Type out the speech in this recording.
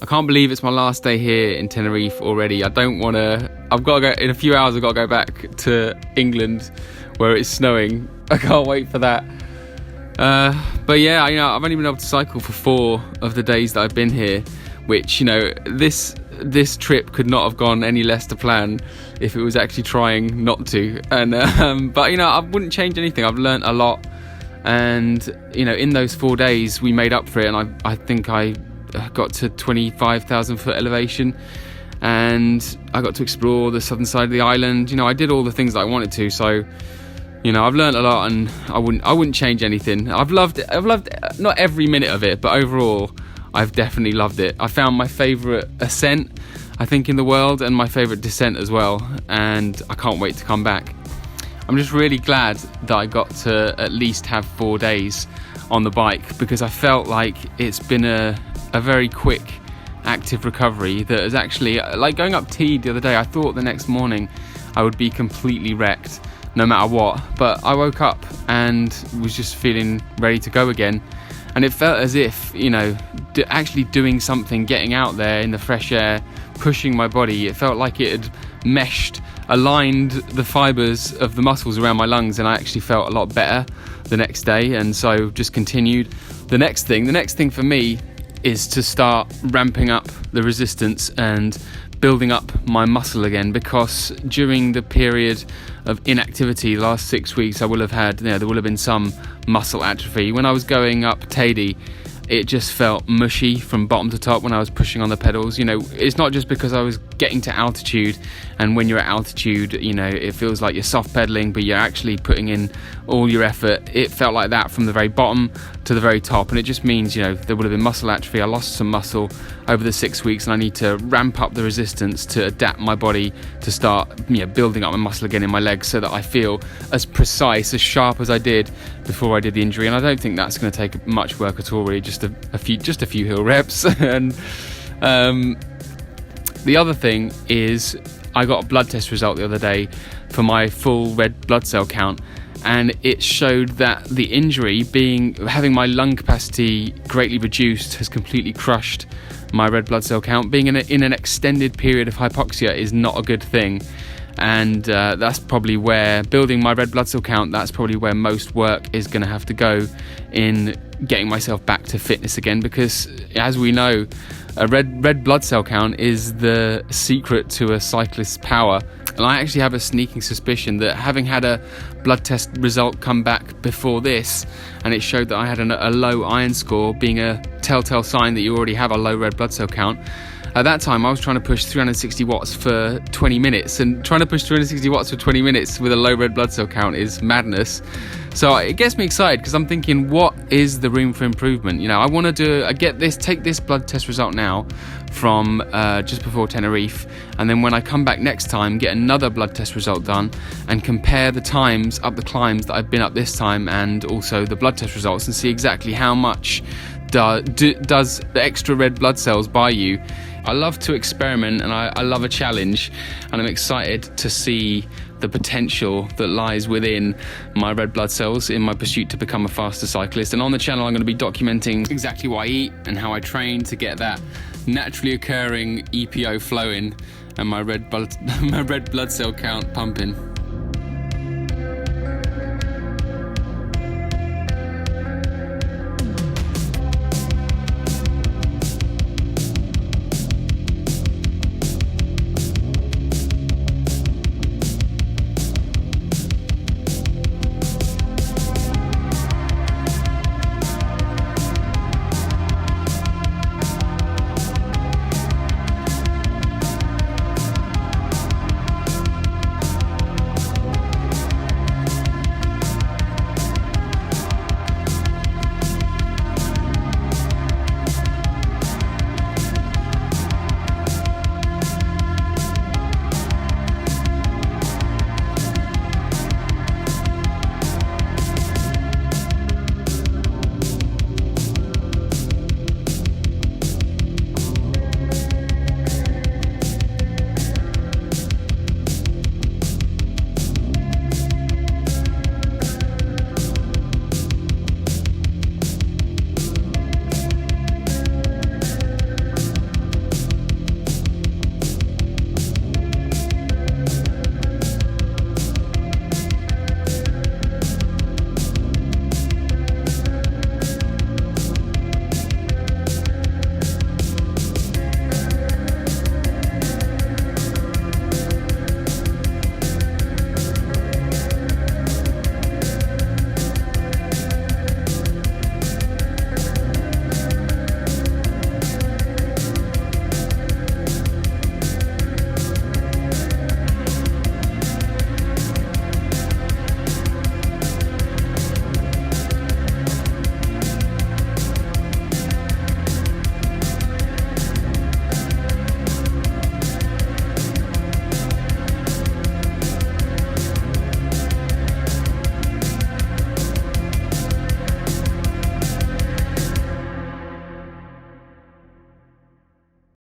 I can't believe it's my last day here in Tenerife already. I've got to go, in a few hours I've got to go back to England where it's snowing. I can't wait for that. But yeah, I've only been able to cycle for 4 of the days that I've been here, which, this trip could not have gone any less to plan if it was actually trying not to. And but I wouldn't change anything. I've learnt a lot, and in those 4 days we made up for it, and I think I got to 25,000 foot elevation, and I got to explore the southern side of the island. I did all the things that I wanted to, so I've learned a lot, and I wouldn't change anything. I've loved not every minute of it, but overall I've definitely loved it. I found my favourite ascent, I think, in the world, and my favourite descent as well, and I can't wait to come back. I'm just really glad that I got to at least have 4 days on the bike, because I felt like it's been a very quick, active recovery that is actually, like going up Teed the other day, I thought the next morning I would be completely wrecked no matter what, but I woke up and was just feeling ready to go again. And it felt as if, actually doing something, getting out there in the fresh air, pushing my body, it felt like it had aligned the fibres of the muscles around my lungs, and I actually felt a lot better the next day. And so just continued. The next thing for me is to start ramping up the resistance and building up my muscle again, because during the period of inactivity, the last 6 weeks, I will have had, there will have been some muscle atrophy. When I was going up Teide, it just felt mushy from bottom to top when I was pushing on the pedals. It's not just because I was getting to altitude, and when you're at altitude, it feels like you're soft pedaling, but you're actually putting in all your effort. It felt like that from the very bottom to the very top, and it just means, there would have been muscle atrophy. I lost some muscle over the 6 weeks, and I need to ramp up the resistance to adapt my body to start, building up my muscle again in my legs, so that I feel as precise, as sharp as I did before I did the injury. And I don't think that's going to take much work at all, really. Just a few hill reps. And the other thing is, I got a blood test result the other day for my full red blood cell count, and it showed that the injury, having my lung capacity greatly reduced, has completely crushed my red blood cell count. Being in an extended period of hypoxia is not a good thing, and that's probably where building my red blood cell count, that's probably where most work is going to have to go in getting myself back to fitness again, because as we know, a red blood cell count is the secret to a cyclist's power. And I actually have a sneaking suspicion that, having had a blood test result come back before this, and it showed that I had a low iron score, being a telltale sign that you already have a low red blood cell count. At that time, I was trying to push 360 watts for 20 minutes, and trying to push 360 watts for 20 minutes with a low red blood cell count is madness. So it gets me excited, because I'm thinking, what is the room for improvement? I want to take this blood test result now from just before Tenerife, and then when I come back next time, get another blood test result done and compare the times up the climbs that I've been up this time, and also the blood test results, and see exactly how much does the extra red blood cells buy you. I love to experiment, and I love a challenge, and I'm excited to see the potential that lies within my red blood cells in my pursuit to become a faster cyclist. And on the channel, I'm going to be documenting exactly what I eat and how I train to get that naturally occurring EPO flowing and my red blood cell count pumping.